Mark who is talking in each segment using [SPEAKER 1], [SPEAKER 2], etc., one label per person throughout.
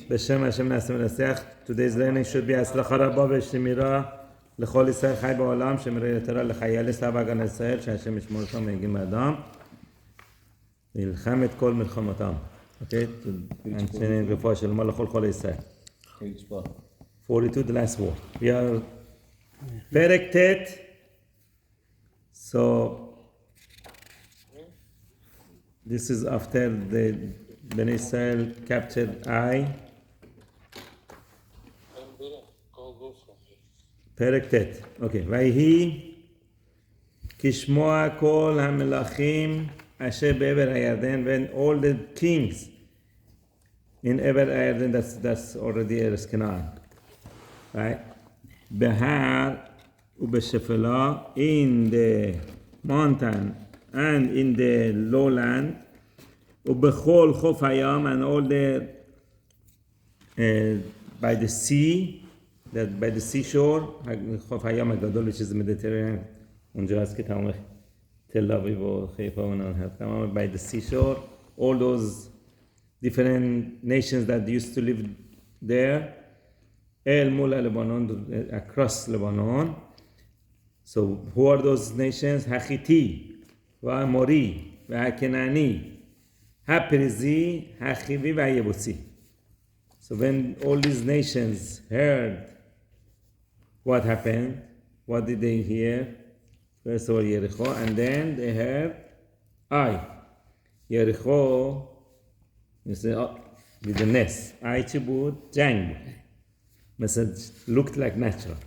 [SPEAKER 1] בשם השם נעשה ונצליח. Today's learning should be הצלחה רבה ושמירה לכל ישראל חי בעולם, שמירה יתרה לחיילי צבא הגנה ישראל, שהשם ישמור אותם ויגן מאדם, ילחם את כל מלחמתם. אוקיי? אנשי רפואה שלמה לכל חולי ישראל. 42, the last word. We are פרק ט'. So this is after the Bnei Israel captured Ai. פרק ט'. אוקיי. ויהי כשמוע כל המלכים אשר בעבר הירדן, when all the kings in עבר הירדן, that's already Eretz Canaan, right? בהר ובשפלה, in the mountain and in the lowland, ובכל חוף הים, and all the by the sea, that by the seashore, חוף הים הגדול, which is the Mediterranean, اونجا هست که تمام تل آویو و חיפה و تمام by the seashore, all those different nations that used to live there, אל מול Lebanon, across Lebanon. So who are those nations? החיתי והאמורי והכנעני, הפריזי, החיבי והיבוסי. So when all these nations heard what happened, what did they hear? First of all, Yericho, and then they heard Ai. Yericho, you say, with the nest. Ai chibut, jang. Message looked like natural.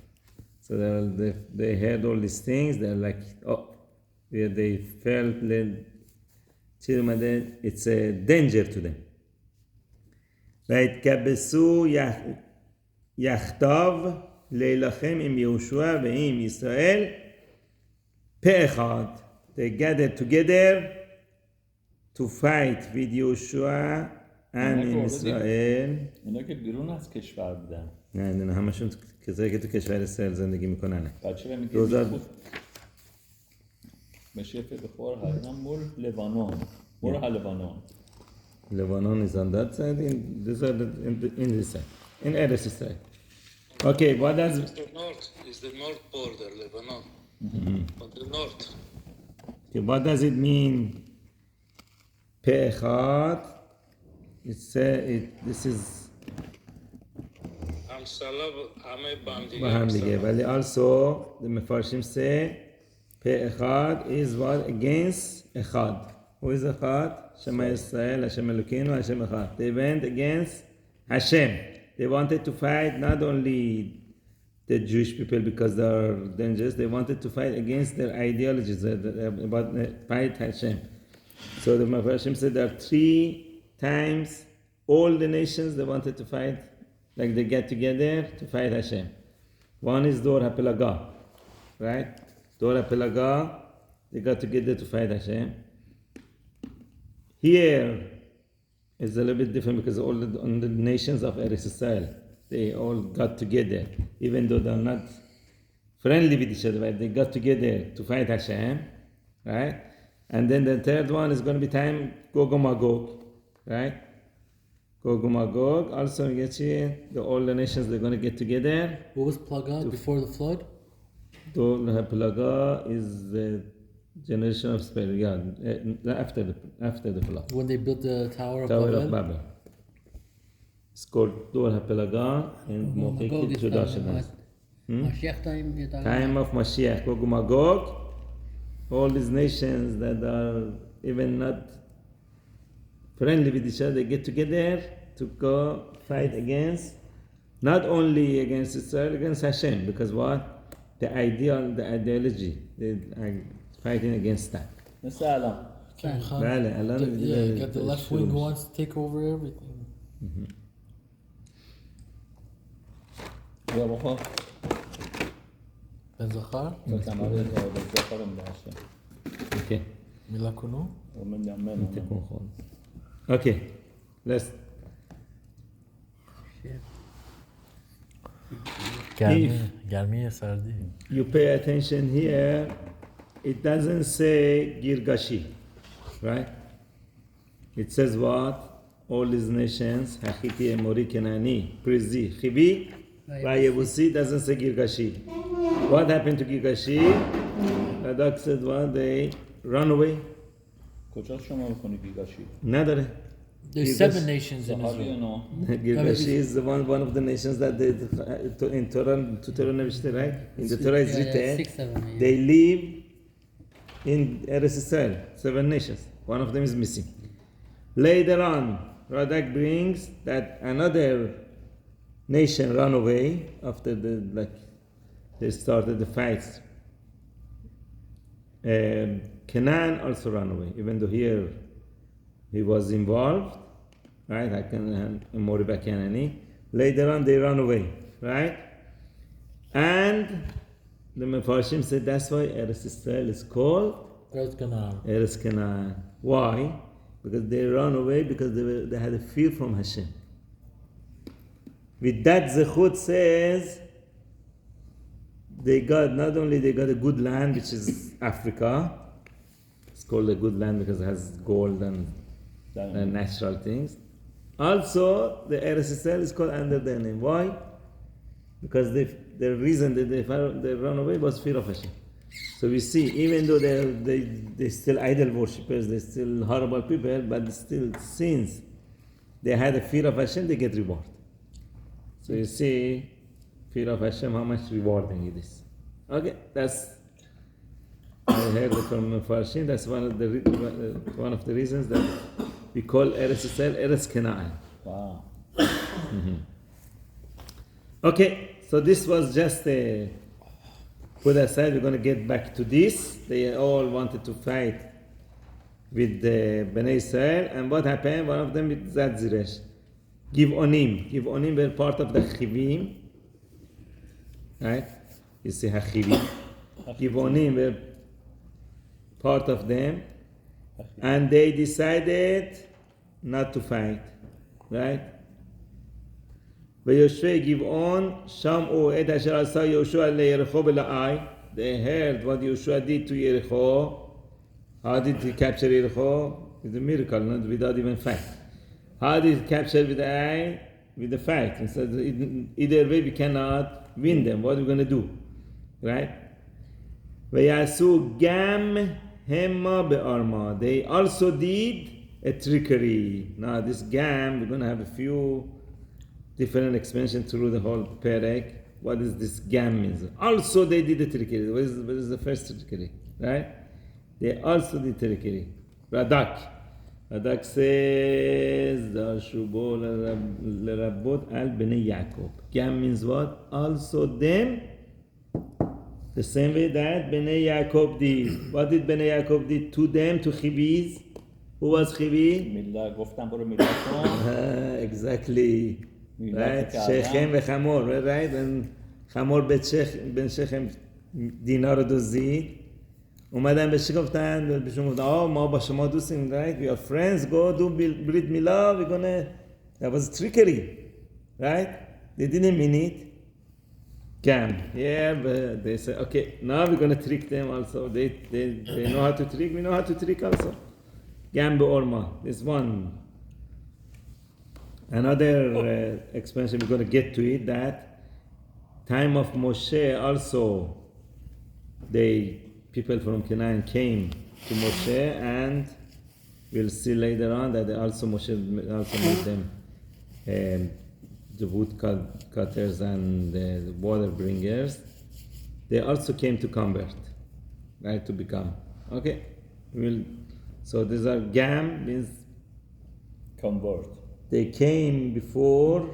[SPEAKER 1] So they heard all these things. They're like, they felt it's a danger to them. והתקבצו יחדיו להילחם עם יהושע ועם ישראל פה אחד. They gathered together to fight with Yehoshuah and in Israel.
[SPEAKER 2] اینا که بیرون از کشور بودن.
[SPEAKER 1] نه همشون کسایی که تو کشور اسرائیل زندگی میکنن.
[SPEAKER 2] بچه میگه میشه که بخور هرنا مول لبنان. مول لبنان.
[SPEAKER 1] Lebanon is on that side, in this side, in this side, in Eretz Israel. Okay, what does...
[SPEAKER 3] It's the north border, Lebanon. On the north.
[SPEAKER 1] Okay, what does it mean? פה אחד. This is...
[SPEAKER 3] עם
[SPEAKER 1] دیگه. ولی also, the מפרשים say, פה אחד is what? Against אחד. Who is אחד? Shema Yisrael, Hashem Elokeinu, Hashem Echad. They went against Hashem. They wanted to fight not only the Jewish people because they are dangerous, they wanted to fight against their ideologies, about fight Hashem. So the Mepharshim said there are 3 times all the nations they wanted to fight, like they get together to fight Hashem. One is Dor HaPelaga, right? Dor HaPelaga, they got together to fight Hashem. Here is a little bit different because all the nations of Eretz Israel, they all got together, even though they're not friendly with each other, but they got together to fight Hashem, right? And then the third one is going to be time Gog and Magog, right? Gog and Magog. Also, all the nations, they're going to get together.
[SPEAKER 4] What was Plaga before the flood?
[SPEAKER 1] Plaga is the generation of Spain, after the flood.
[SPEAKER 4] When they built the Tower of
[SPEAKER 1] Babel. It's called Dor HaPelaga and Mokeki Judashanas. Time of Mashiach, Gog and Magog. All these nations that are even not friendly with each other, they get together to go fight against, not only against Israel, against Hashem, because what? The ideology, they are fighting against that.
[SPEAKER 2] مثل الان.
[SPEAKER 4] You got the left wing who wants to take over everything.
[SPEAKER 2] یا بخور.
[SPEAKER 4] Ben Zachar?
[SPEAKER 2] کمال زخار داشته.
[SPEAKER 1] Okay.
[SPEAKER 4] Mila Kuno?
[SPEAKER 1] Okay. Let's.
[SPEAKER 4] گرمی سردی.
[SPEAKER 1] You pay attention here. It doesn't say Girgashi, right? It says what? all these nations, Hachiti, Emori, Kenani, Prizi, Chivi, Vayevusi, doesn't say Girgashi. What happened to Girgashi? Radak said, well, they run away.
[SPEAKER 2] کجا شما میکنی گیگاشی؟
[SPEAKER 1] نداره.
[SPEAKER 4] There's 7 nations in Israel.
[SPEAKER 1] Girgashi is one of the nations that they, in Torah, to Torah نوشته, right? In the Torah is written,
[SPEAKER 4] 6, 7,
[SPEAKER 1] they live in Eretz Israel, 7 nations. One of them is missing. Later on, Radak brings that another nation ran away after they started the fights. Canaan also ran away, even though here he was involved, right? Moriba Canaani. Later on, they ran away, right? And the Mefarshim said that's why Eretz Israel is called Eretz Canaan. Why? Because they ran away because they had a fear from Hashem. With that, Zechut says not only they got a good land, which is Africa. It's called a good land because it has gold and natural things. Also, the Eretz Israel is called under their name. Why? Because the reason that they ran away was fear of Hashem. So we see, even though they still idol worshippers, they're still horrible people, but still, since they had a fear of Hashem, they get reward. So you see, fear of Hashem, how much rewarding it is. Okay, I heard it from Mefarshim. That's one of the reasons that we call Eretz Israel Eretz Canaan.
[SPEAKER 2] Wow.
[SPEAKER 1] Okay, so this was just put aside. We're going to get back to this. They all wanted to fight with the Bnei Israel, and what happened? One of them is Zad Ziresh. Givonim were part of the Chivim, right? You see Hachivim. Givonim were part of them, and they decided not to fight, right? Yehoshuah Givon Shamu et asher asa Yehoshuah leYericho bela'ai. They heard what Yehoshuah did to Yericho. How did he capture Yericho? It's a miracle, not without even fight. How did he capture with the eye? With the fight. And so either way we cannot win them. What are we going to do? Right? Vayasu gam hema be'arma. They also did a trickery. Now this gam, we're going to have a few different explanations through the whole perek. What is this gam means? Also they did a trickery. What is the first trickery? Right? They also did trickery. Radak says, Dashubo lerabot al bnei Yaakov. Gam means what? Also them. The same way that Bnei Yaakov did. What did Bnei Yaakov did to them, to Chiviz? Who was Chivi?
[SPEAKER 2] گفتم برو میلاد
[SPEAKER 1] Exactly. Right? Shechem וחמור, right? And חמור בן שכם دینا رو دزدید. اومدن بهش گفتن ما با شما دوستیم, right? We are friends, go do Brit Milah, we're gonna... That was trickery, right? They didn't mean it. Gam. Yeah, but they say, okay, now we're going to trick them also. They know how to trick, we know how to trick also. Gam be'orma. This one. Another expansion, we're going to get to it, that time of Moshe also, people from Canaan came to Moshe, and we'll see later on that Moshe also made them the wood cutters and the water bringers. They also came to convert, right, to become. Okay, so these are gam, means
[SPEAKER 2] convert.
[SPEAKER 1] They came before,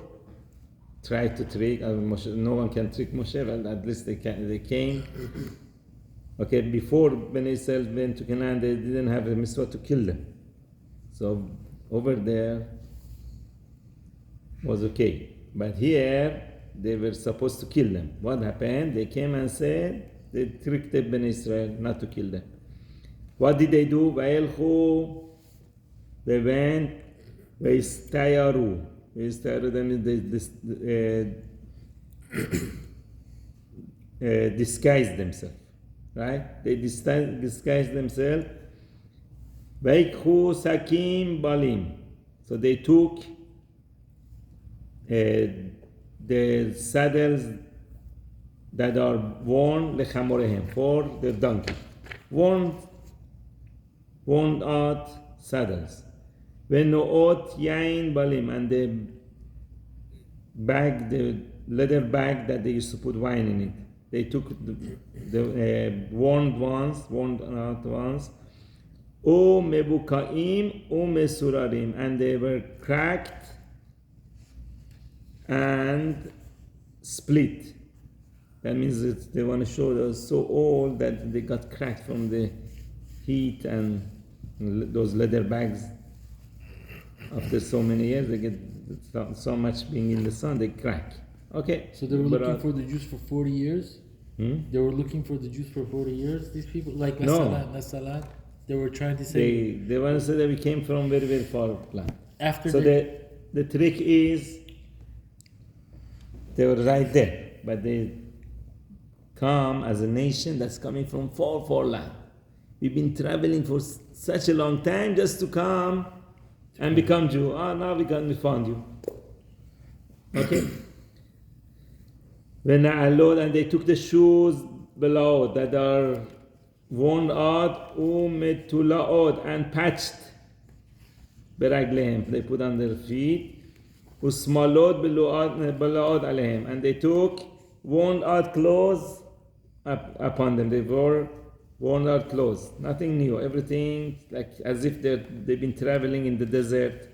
[SPEAKER 1] tried to trick. Moshe, no one can trick Moshe, but at least they came. Okay, before Bnei Israel went to Canaan, they didn't have a mitzvah to kill them. So over there was okay. But here, they were supposed to kill them. What happened? They came and said, they tricked the Bnei Israel not to kill them. What did they do? They went, Vaistayaru. Vaistayaru, that means they disguised themselves. Right? They disguised themselves. Vaikhu Sakim Balim. So they took the saddles that are worn lechamorehem for their donkey, worn out saddles. Venoot yain balim, and the bag, the leather bag that they used to put wine in it. They took the worn out ones. O mebukaim, o mesurarim, and they were cracked and split. That means that they want to show they were so old that they got cracked from the heat and those leather bags. After so many years, they get so much being in the sun, they crack. Okay.
[SPEAKER 4] So they were looking for the Jews for 40 years? They were looking for the Jews for 40 years, these people? Like Nasalat? They were trying to say...
[SPEAKER 1] They want to say that we came from very, very far land.
[SPEAKER 4] After
[SPEAKER 1] the trick is, they were right there, but they come as a nation that's coming from far, far land. We've been traveling for such a long time just to come and become Jew. Now we found you. Okay? When and they took the shoes below that are worn out, umetulaot, and patched beraglehem. They put on their feet. Usmalot belaot alehem, and they took worn out clothes upon them. They wore worn out clothes, nothing new. Everything like as if they've been traveling in the desert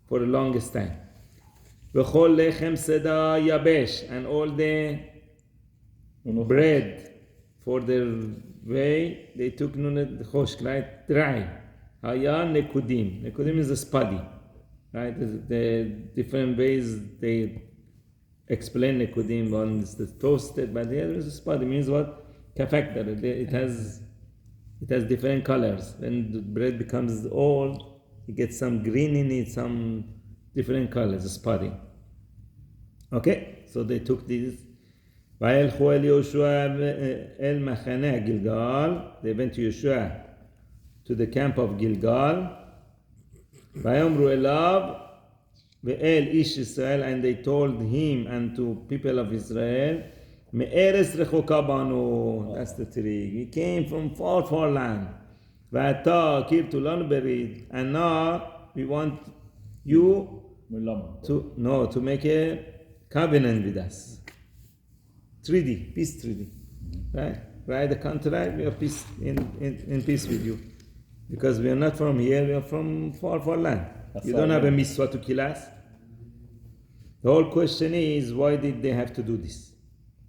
[SPEAKER 1] for the longest time. V'chol lechem seda yabesh, and all the bread for their way they took nunet choshk, right, dry. Haya nekudim. Nekudim is a spuddy, right? The different ways they explain nekudim. One is the toasted, but the other is a spuddy. Means what? Kafakdar. It has different colors. When the bread becomes old, you get some green in it, some different colors, a spotting. Okay, so they took these. וילכו אל יהושע אל מחנה גילגל. They went to Yeshua to the camp of Gilgal. ויאמרו אליו ואל איש ישראל, and they told him and to people of Israel, מארץ רחוקה בנו. That's the trick. We came from far, far land. ועתה קירתו לנו ברית, and now we want you to make a covenant with us. 3D, peace treaty. Right? Write the contract, we are peace in peace with you. Because we are not from here, we are from far, far land. You don't have a mitzvah to kill us. The whole question is, why did they have to do this?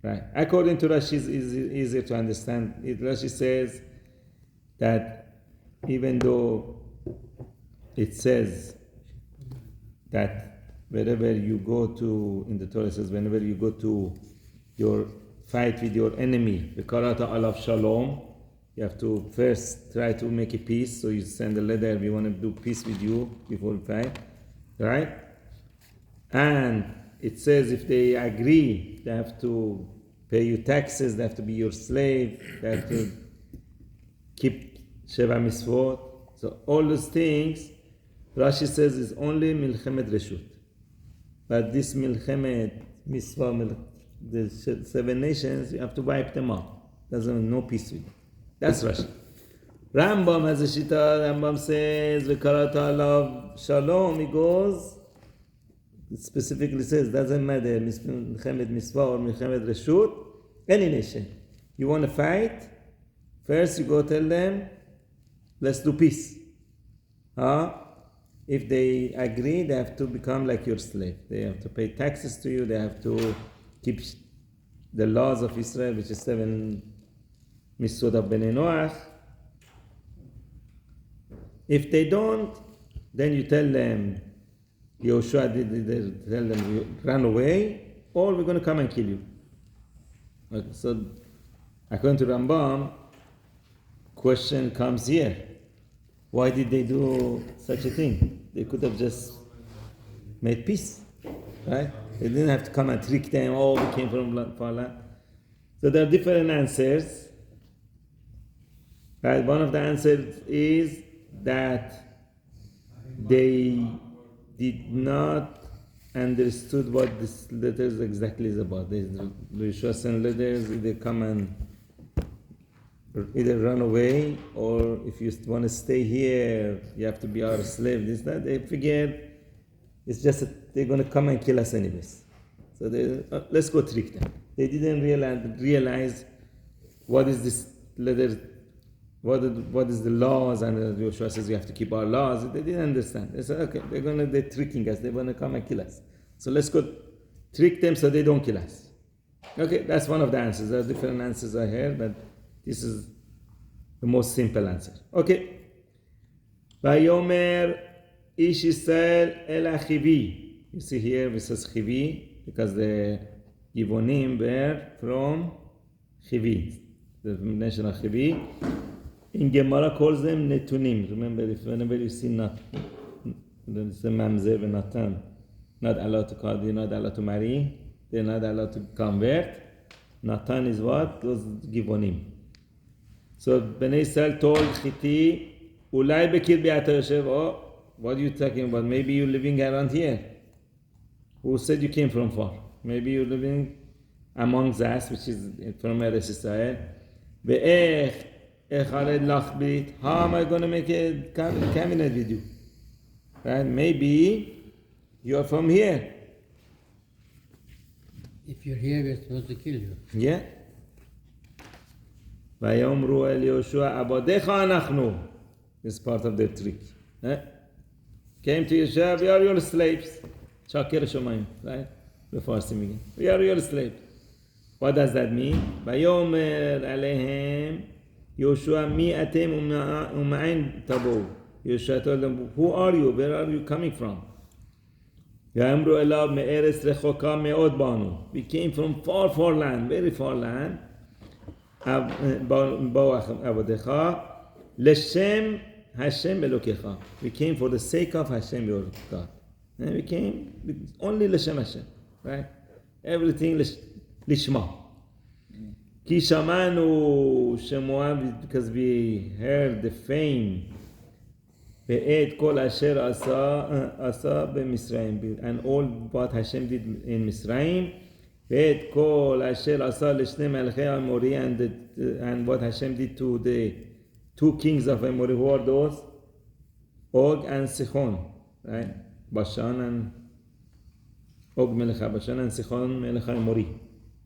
[SPEAKER 1] Right? According to Rashi, it's easier to understand. Rashi says that even though it says that wherever you go to, in the Torah it says, whenever you go to your fight with your enemy, the karata alav shalom, you have to first try to make a peace. So you send a letter, we want to do peace with you before we fight, right? And it says if they agree, they have to pay you taxes, they have to be your slave, they have to keep Sheva Mitzvot. So all those things, Rashi says, is only Milchemet Reshut. But this Milchemet Mitzvah, the 7 nations, you have to wipe them out. There's no peace with it. That's Rashi. Rambam has a shita. Rambam says, "V'karata alav shalom." He goes, it specifically says, doesn't matter, Milchemet Mitzvah or Milchemet Reshut, any nation. You want to fight? First, you go tell them, let's do peace. If they agree, they have to become like your slave. They have to pay taxes to you. They have to keep the laws of Israel, which is 7 mitzvot of Bnei Noach. If they don't, then you tell them, Yehoshuah did tell them, you run away, or we're going to come and kill you. Okay, so, according to Rambam, question comes here. Why did they do such a thing? They could have just made peace, right? They didn't have to come and trick them, we came from far land. So there are different answers. Right? One of the answers is that they did not understood what this letters exactly is about. The Yehoshuah sent letters, they come and either run away, or if you want to stay here, you have to be our slave. This, that. They figured it's just that they're going to come and kill us anyways. So let's go trick them. They didn't realize what is this letter, what is the laws, and Yehoshuah says you have to keep our laws. They didn't understand. They said, okay, they're tricking us. They're going to come and kill us. So let's go trick them so they don't kill us. Okay, that's one of the answers. There are different answers I heard, but this is the most simple answer. Okay. Vayomer ish Yisrael el achivi. You see here it says chivi because the Givonim were from Chivi, the nation of Chivi. In Gemara calls them netunim. Remember, whenever you see not, there's a mamzer and natan, not allowed to call, they're not allowed to marry, they're not allowed to convert. Natan is what? Those Givonim. So Bnei Israel told Chiti, Ulai bekir be'ata yoshev. Oh, what are you talking about? Maybe you're living around here. Who said you came from far? Maybe you're living among us, which is from Eretz Israel. Ve'ech echared lachbit. How am I going to make a cabinet with you? Right? Maybe you're from here.
[SPEAKER 4] If you're here, we're supposed to kill you.
[SPEAKER 1] Yeah. ויאמרו אל יהושע עבדיך אנחנו. This is part of the trick. Came to Yeshua, we are your slaves. Shakir Shomayim, right? The first thing again. We are your slaves. What does that mean? ויאמר עליהם יהושע מי אתם ומאין תבואו. Yeshua told them, who are you? Where are you coming from? ויאמרו אליו מארץ רחוקה מאוד באנו. We came from far land, very far land. באו עבדיך לשם Hashem Elokecha. We came for the sake of Hashem your God. And we came only L'Shem Hashem, right? Everything Lishma. Ki shamanu shemuah, because we heard the fame. Ve'et kol asher asa b'Misraim, and all what Hashem did in Misraim. Ve'et kol asher asa l'shnei melchei Amori, and what Hashem did to the two kings of Amori. Who are those? Og and Sichon, right? Bashan and Og melech Bashan and Sichon melech Amori.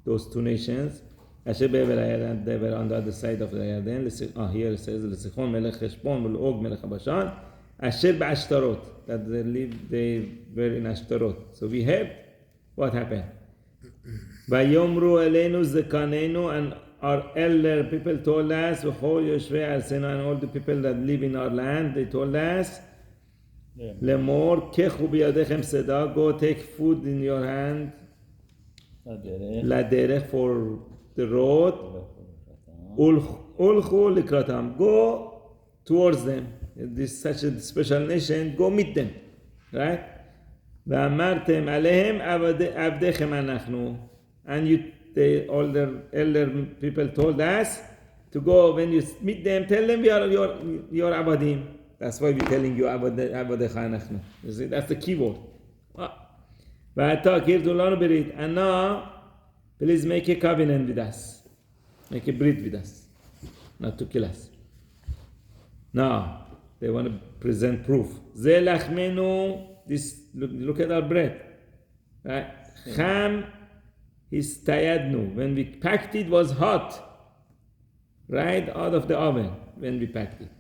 [SPEAKER 1] Those two nations. Asher be'ever Yarden, they were on the other side of the Yarden. Here it says Sichon melech Heshbon, Og melech Bashan. Asher ba'Ashtarot, that they were in Ashtarot. So we heard what happened. Vayomru elenu zekanenu, and our elder people told us, and all the people that live in our land, they told us, Lemor kechu biyadechem seda, go take food in your hand, la derech, for the road, ulchu likratam, go towards them. This is such a special nation, go meet them, right? V'amartem alehem avdechem anachnu, and the elder people told us to go, when you meet them, tell them we are your abadim. That's why we're telling you abadecha anachnu. You see, that's the key word. And now, please make a covenant with us. Make a brit with us. Not to kill us. Now, they want to present proof. Ze lachmenu, this, look at our bread. Right? Cham histayadnu. When we packed it was hot. Right out of the oven when we packed it.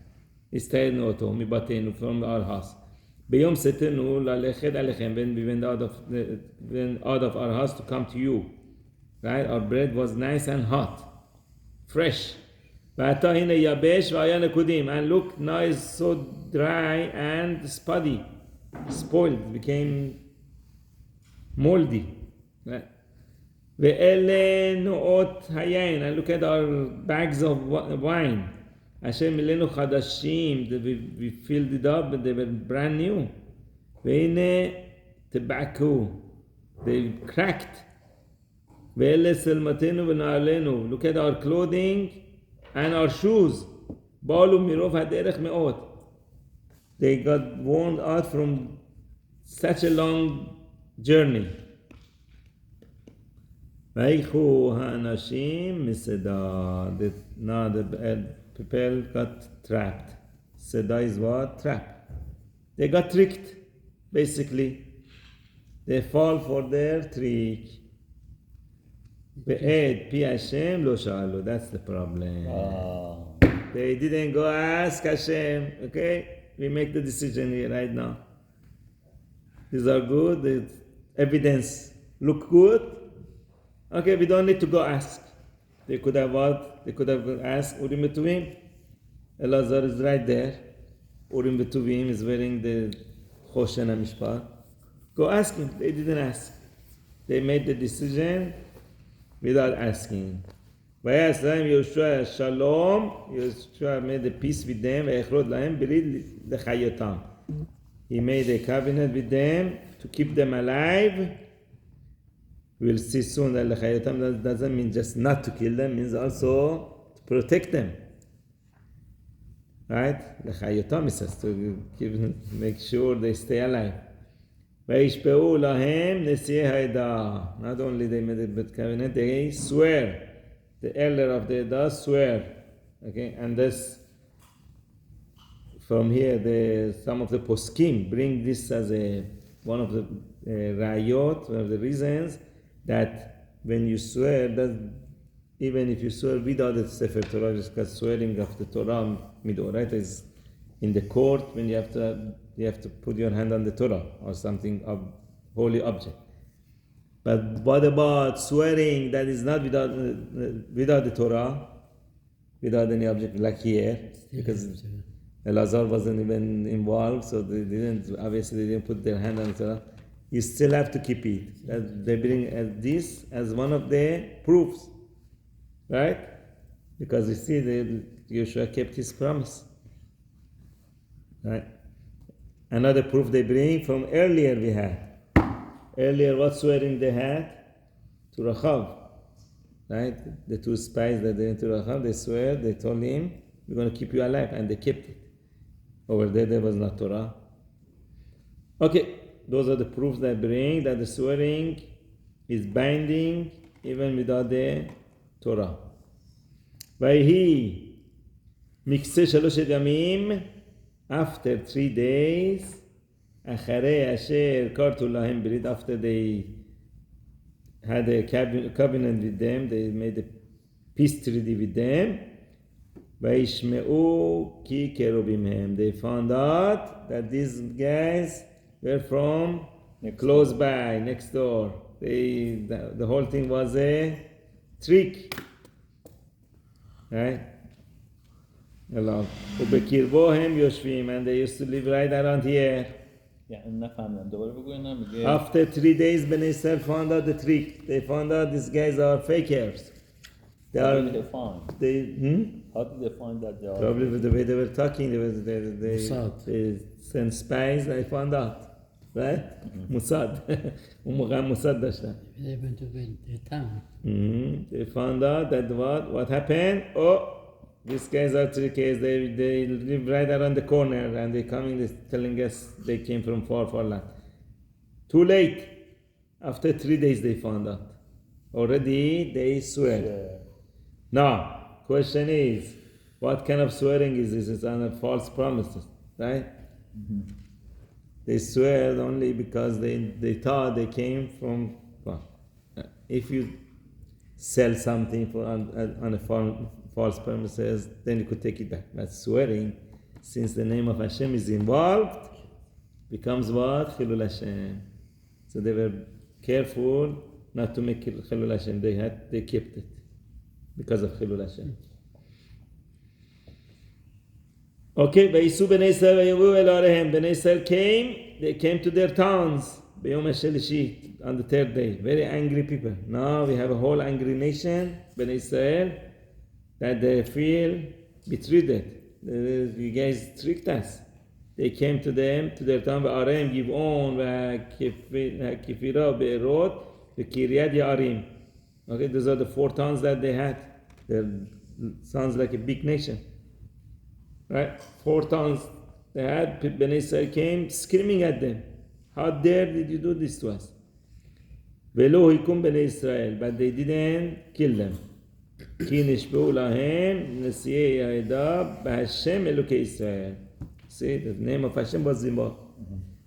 [SPEAKER 1] Histayadnu oto, mibatenu, from our house. Beyom setenu laleched alechem, when we went out of our house to come to you. Right? Our bread was nice and hot. Fresh. And look, now it's so dry and spuddy, spoiled, became moldy. Right? And look at our bags of wine. We filled it up, but they were brand new. Tobacco, they cracked. Look at our clothing and our shoes. They got worn out from such a long journey. ויקחו האנשים מסדה. Now the people got trapped. Seda is what? Trap. They got tricked, basically. They fall for their trick. Be'ed pi Hashem lo sha'alu. That's the problem. They didn't go ask Hashem. Okay? We make the decision here right now. These are good. The evidence look good. Okay, we don't need to go ask. They could have what? They could have asked Urim V'Tuvim. Elazar is right there. Urim V'Tuvim is wearing the Choshen HaMishpat. Go ask him. They didn't ask. They made the decision without asking. Vayas lahem Yehoshuah Shalom. Yehoshuah made a peace with them. Vayechrod lahem berid lechayotam. He made a covenant with them to keep them alive. We'll see soon that lechayotam doesn't mean just not to kill them, means also to protect them. Right? Lechayotam is to make sure they stay alive. Vayishpeu lahem nesiei ha'edah. Not only they made a bad covenant, they swear. The elder of the Edah swear. Okay, and this from here, some of the poskim bring this as one of the rayot, one of the reasons that when you swear, that even if you swear without the Sefer Torah, just because swearing of the Torah midoraita is in the court when you have to put your hand on the Torah or something of holy object. But what about swearing that is not without the Torah, without any object like here, because Elazar wasn't even involved, so they didn't put their hand on the Torah. You still have to keep it. They bring this as one of the proofs, right? Because you see, Yehoshuah kept his promise, right? Another proof they bring from earlier we had. Earlier, what swearing they had? To Rachav, right? The two spies that they went to Rachav, they swear, they told him, we're going to keep you alive, and they kept it. Over there was not Torah. Okay, those are the proofs they bring that the swearing is binding even without the Torah. Vayhi mikse shalosh yamim, after 3 days, acharei asher kartu lahem berit, after they had a covenant with them, they made a peace treaty with them. Vayishmeu ki kerubim hem. They found out that these guys were from close by, next door. The whole thing was a trick, right? Hello. Ubekirbo hem yoshvim, and they used to live right around here. After 3 days, Bnei Israel found out the trick. They found out these guys are fakers.
[SPEAKER 2] How did they find that they are?
[SPEAKER 1] Probably with the way they were talking, they sent spies. They found out, right? Mossad. Mossad dashta.
[SPEAKER 4] They went to the town.
[SPEAKER 1] They found out that what happened? Oh, these guys are trickers. They live right around the corner, and they coming. They're telling us they came from far land. Too late. After 3 days, they found out. Already they swear. Now, question is, what kind of swearing is this? It's on a false promises, right? They swear only because they thought they came from. Well, if you sell something on a false premises, then you could take it back. But swearing, since the name of Hashem is involved, becomes what? Chilul Hashem. So they were careful not to make Chilul Hashem. They kept it because of Chilul Hashem. Okay, Vayisu Bnei Israel vayavu el arehem. Bnei Israel they came to their towns B'yom HaShelishi, on the 3rd day. Very angry people. Now we have a whole angry nation, Bnei Israel, that they feel betrayed. You guys tricked us. They came to them, to their town, V'arem, Giv'on, V'Kefira, Be'erot, V'Kiryat Yarim. Okay, those are the 4 towns that they had. Sounds like a big nation. Right? 4 towns they had. Bnei Israel came screaming at them. How dare did you do this to us? ולא היקום בני ישראל, but they didn't kill them. כי נשבעו להם נשיאי העדה בהשם אלוקי ישראל. See, the name of Hashem was invoked.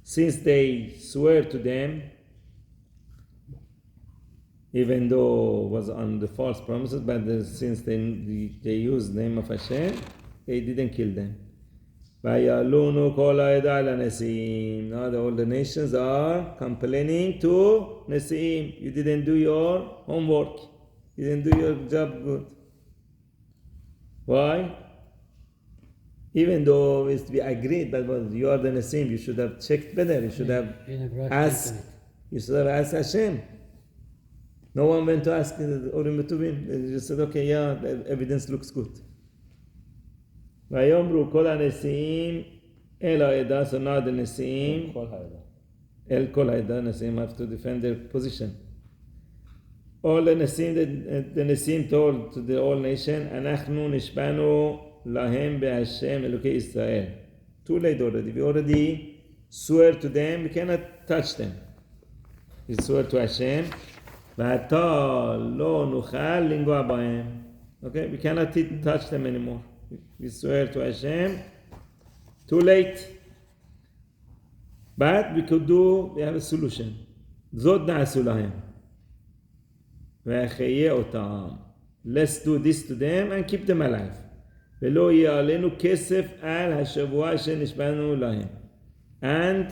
[SPEAKER 1] Since they swear to them, even though it was on the false promises, but since they used the name of Hashem, they didn't kill them. ויעלונו כל העדה על הנשיאים. Now all the nations are complaining to נשיאים. You didn't do your homework. You didn't do your job good. Why? Even though we agreed that you are the Nasim, you should have checked better. You should have asked. You should have asked Hashem. No one went to ask Urim Betuvim. They just said, okay, yeah, the evidence looks good. ויאמרו כל הנשיאים אל העדה, so now the נשיאים, אל כל העדה, נשיאים have to defend their position. All the נשיאים, the נשיאים told to the whole nation, אנחנו נשבענו להם בהשם אלוקי ישראל. Too late already. We already swear to them. We cannot touch them. We swear to Hashem. ועתה לא נוכל לנגוע בהם. Okay, we cannot touch them anymore. We swear to Hashem. Too late. But we have a solution. זאת נעשו להם. ואחיה אותם. Let's do this to them and keep them alive. ולא יהיה עלינו כסף על השבוע שנשבענו להם. And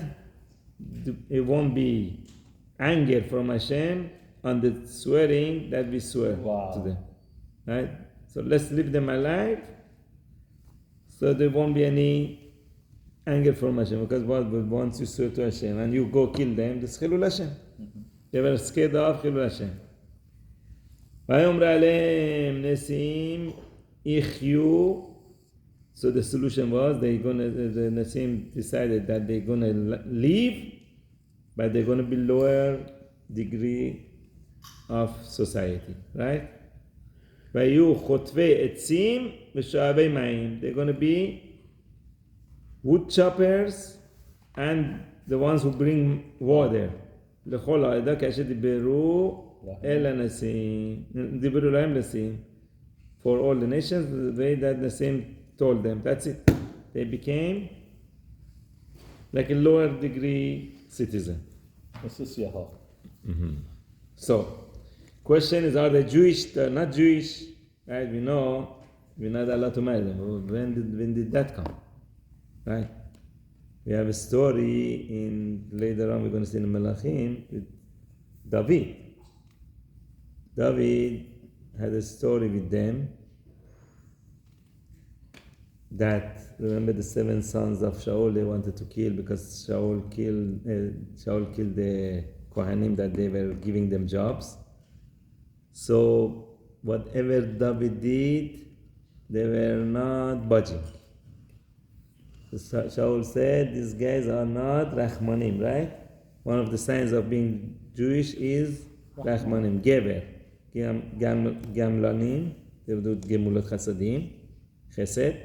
[SPEAKER 1] it won't be anger from Hashem on the swearing that we swear to them. Right? So let's leave them alive so there won't be any anger from Hashem. Because once you swear to Hashem and you go kill them, it's Chilul Hashem. They were scared of Chilul Hashem. ויאמר עליהם נשיאים יחיו. So the solution was the Nasim decided that they're gonna leave, but they're gonna be lower degree of society, right? ויהיו חוטבי עצים ושואבי מים. They're gonna be wood choppers and the ones who bring water. לכל העדה כאשר דיברו אל הנשיאים, דיברו להם נשיאים. For all the nations, the way that Nasim told them. That's it. They became like a lower degree citizen.
[SPEAKER 2] This is Yahweh.
[SPEAKER 1] So, question is, are they Jewish? They're not Jewish. Right? We know we're not allowed to marry them. When did that come? Right? We have a story later on we're going to see in Melachim with David. David had a story with them that, remember the 7 sons of Shaul they wanted to kill because Shaul killed the Kohanim that they were giving them jobs. So whatever David did, they were not budging. So Shaul said, these guys are not Rachmanim, right? One of the signs of being Jewish is Rachmanim, Geber. Gamlanim, they do Gemulot Chasadim, Chesed,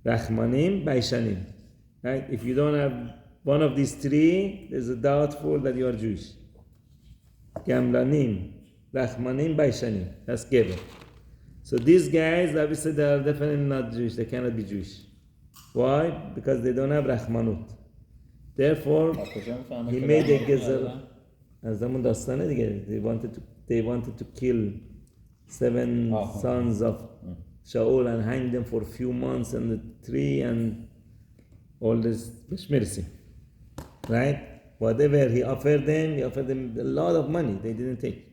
[SPEAKER 1] Rachmanim, Baishanim. Right? If you don't have one of these 3, there's a doubtful that you are Jewish. Gamlanim, Rachmanim, Baishanim. That's Geber. So these guys, obviously, they are definitely not Jewish. They cannot be Jewish. Why? Because they don't have Rachmanut. Therefore, he made a gezer. As the Mundastana, they wanted to kill 7 sons of Shaul and hang them for a few months on the tree and all this mercy. Right? Whatever he offered them a lot of money. They didn't take.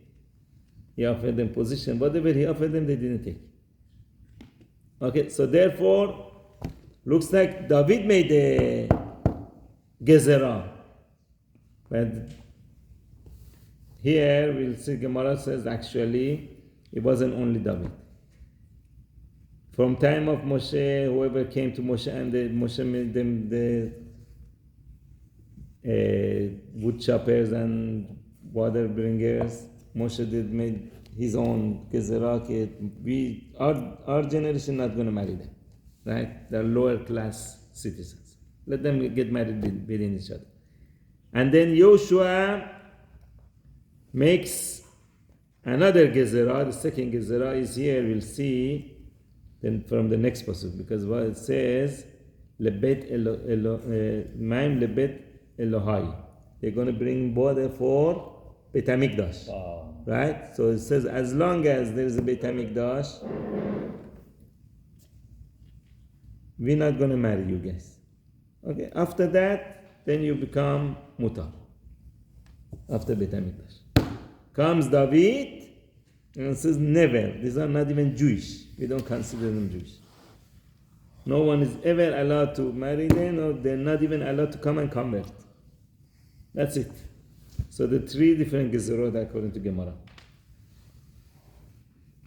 [SPEAKER 1] He offered them position. Whatever he offered them, they didn't take. Okay, so therefore, looks like David made a gezerah. But here we'll see Gemara says actually it wasn't only David. From time of Moshe, whoever came to Moshe and Moshe made them the wood choppers and water bringers, Moshe made his own gezerah. Our generation not going to marry them, right? They're lower class citizens. Let them get married within each other. And then Yehoshuah makes another gezerah. The second gezerah is here. We'll see then from the next pasuk, because what it says, lebet maim lebet Elohai. They're going to bring water for Beit HaMikdash.
[SPEAKER 2] Wow.
[SPEAKER 1] Right? So it says, as long as there is a Beit HaMikdash, we're not going to marry you guys. Okay? After that, then you become mutar. After Beit HaMikdash. Comes David and says, never. These are not even Jewish. We don't consider them Jewish. No one is ever allowed to marry them, or they're not even allowed to come and convert. That's it. So the three different gezerot according to Gemara.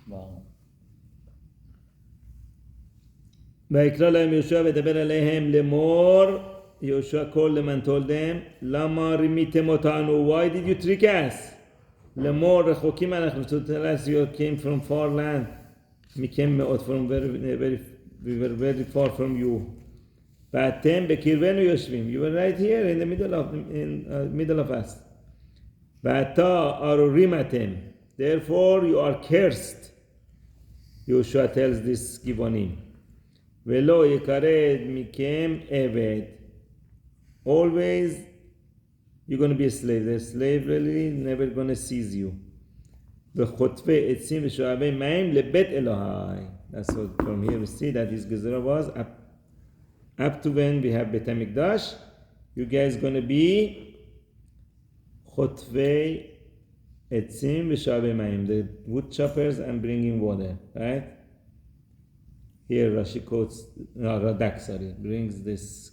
[SPEAKER 2] Wow.
[SPEAKER 1] ויקרא להם יהושע ודבר אליהם לאמור, Yehoshuah called them and told them, למה רימיתם אותנו? Why did you trick us? לאמור רחוקים אנחנו, to tell us you came from far land. We came from we were very far from you. ואתם בקרבנו יושבים. You were right here in the middle of us. ועתה ארורים אתם. Therefore you are cursed. Yehoshuah tells this Givonim. ולא יקרד מכם עבד. Always you're going to be a slave. The slave really never going to seize you. וחוטבי עצים ושואבי מים לבית אלוהי. That's what from here we see that his gezerah was up to when we have Beit HaMikdash. You guys going to be חוטבי עצים ושואבי מים, the wood choppers and bringing water, right? Here Rashi quotes, Radak, brings this.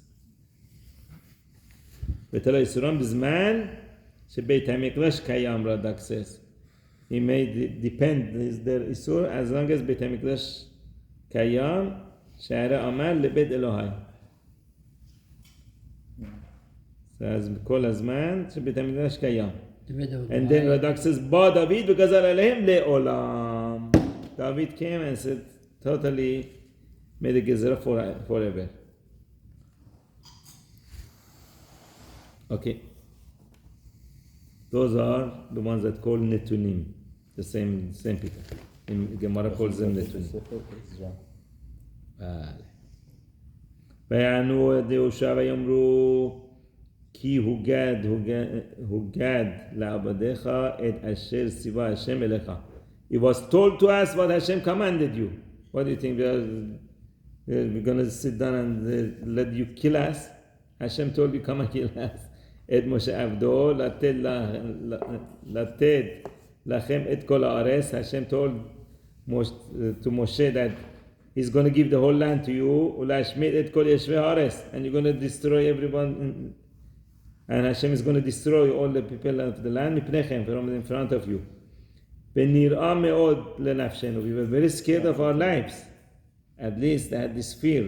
[SPEAKER 1] ותלה יסורם בזמן שבית המקדש קיים, Radak says. He may depend, is there Isur, as long as Beit HaMikdash קיים, שערי עמל לבית אלוהי. אז כל הזמן שבית המקדש קיים. And then Radak says, בא דוד וגזר עליהם לעולם. David came and said, totally made a gezerah forever. Okay. Those are the ones that call Netunim. The same people. In Gemara calls them Netunim. ויענו את יהושע ויאמרו כי הוגד לעבדיך את אשר ציווה השם אליך. It was told to us what Hashem commanded you. What do you think? We're going to sit down and let you kill us? Hashem told you, come and kill us. את משה עבדו לתת לכם את כל הארץ. Hashem told to Moshe that he's going to give the whole land to you. ולהשמיד את כל יושבי הארץ. And you're going to destroy everyone. And Hashem is going to destroy all the people of the land מפניכם, from in front of you. ונראה מאוד לנפשנו. We were very scared of our lives. At least they had this fear,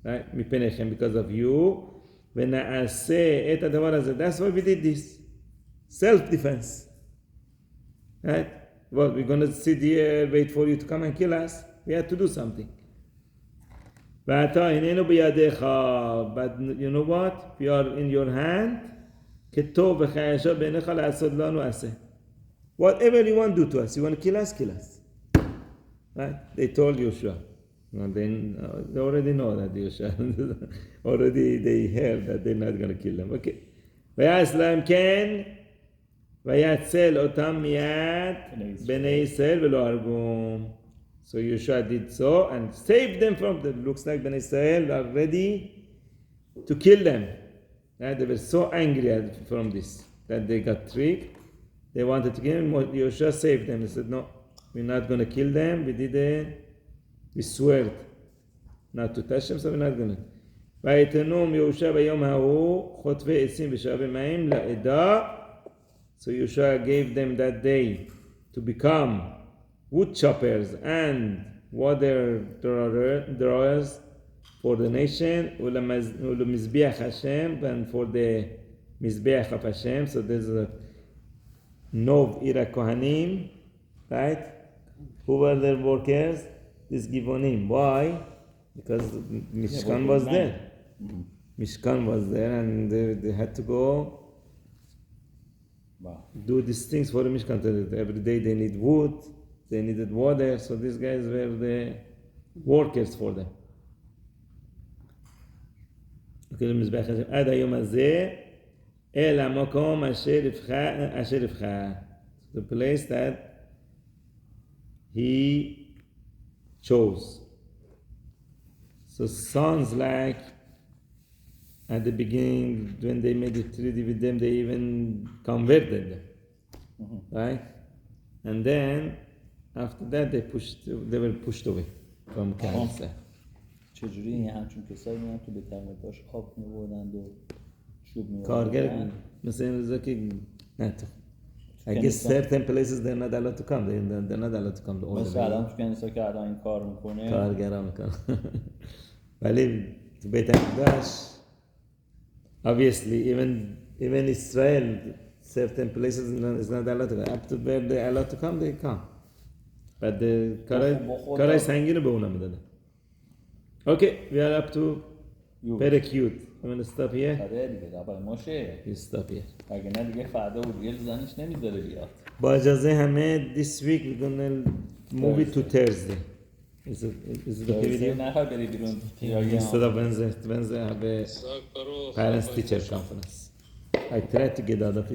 [SPEAKER 1] right? מפניכם, because of you. ונעשה את הדבר הזה. That's why we did this. Self-defense. Right? Well, we're going to sit here, wait for you to come and kill us. We had to do something. ועתה הננו בידיך. But you know what? We are in your hand. כטוב וכישר בעיניך לעשות לנו עשה. Whatever you want to do to us. You want to kill us? Kill us. Right? They told Yehoshuah. They already know that Yehoshuah. Already they heard that they're not going to kill them. Okay. ויעש להם כן, ויצל אותם מיד בני ישראל ולא הרגום. So Yehoshuah did so and saved them from them. Looks like Bnei Israel are ready to kill them. Right? They were so angry from this that they got tricked. They wanted to kill them. Yehoshuah saved them. He said, no, we're not going to kill them. We swear not to touch them, so we're not going to. ויתנום יהושע ביום ההוא חוטבי עצים ושואבי מים לעדה. So Yehoshuah gave them that day to become wood choppers and water drawers for the nation, ולמזבח Hashem, and for the mizbeach of Hashem. So there's a Nov Ira Kohanim, right? Who were their workers? This Givonim. Why? Because Mishkan was there. Mishkan was there, and they had to go
[SPEAKER 2] Wow.
[SPEAKER 1] do these things for the Mishkan. Every day they need wood, they needed water, so these guys were the workers for them. עד היום הזה, אל המקום אשר יבחר. The place that he chose. So sounds like at the beginning when they made the treaty with them, they even converted them, right? And then after that they were pushed away from Canada.
[SPEAKER 2] چجوری این همچون کسایی میان که به ترمتاش آب میبردند و چوب
[SPEAKER 1] کارگر
[SPEAKER 2] میبردند
[SPEAKER 1] مثل این روزا که نه تو I guess certain places they're not allowed to come. They're not allowed to come to all the
[SPEAKER 2] مثل الان تو کنیسا که الان این کار میکنه
[SPEAKER 1] کارگرها میکنن ولی تو بیت المقدس obviously even Israel certain places is not allowed to come. Up to where they're allowed to come they come. But the کارای سنگین رو به اونا میدادن. Okay, we are up to پرک یود. I'm going to stop here.
[SPEAKER 2] آره دیگه ربی موشه
[SPEAKER 1] You stop here.
[SPEAKER 2] اگه نه دیگه فردا اورگل زنش نمیذاره بیاد
[SPEAKER 1] با اجازه همه this week we're going to move it to Thursday. Is it okay with you?
[SPEAKER 2] نخواه بری بیرون
[SPEAKER 1] Instead of Wednesday, I have a parents teacher conference. I tried to get out of it.